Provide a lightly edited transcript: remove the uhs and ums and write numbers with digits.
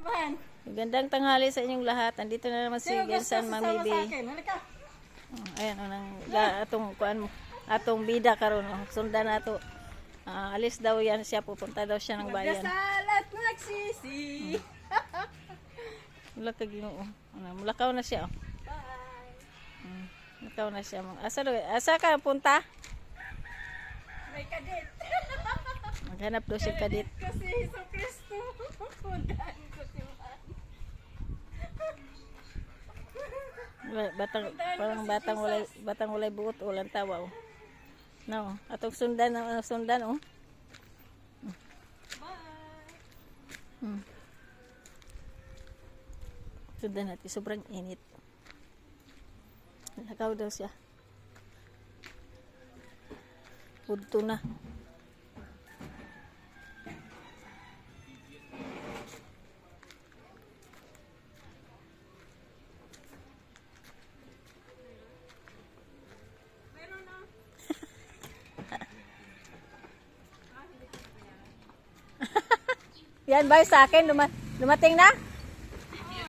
Man. Magandang tanghali sa inyong lahat. Andito na naman si Sino gusto Gensan sasama Mami B. sa akin? Halika. Ayan, atong kuan mo. Atong bida karon, sundan nato. Alis daw yan siya, pupunta daw siya ng bayan. Magdasal at nagsisi. Wala ka Ginoo. Mulakaw na siya. Bye. Mulakaw na siya. Asa ka punta? May kadit. Maghanap daw siya kadit. Kasi Heso Kristo. Puntaan ko si Man. Batang walay buot, walang tawa. Oh. No, atong sundan oh. Bye. Sundan natin, sobrang init. Nakaw daw siya. Punto na. Yan ba sa akin? Dumating na?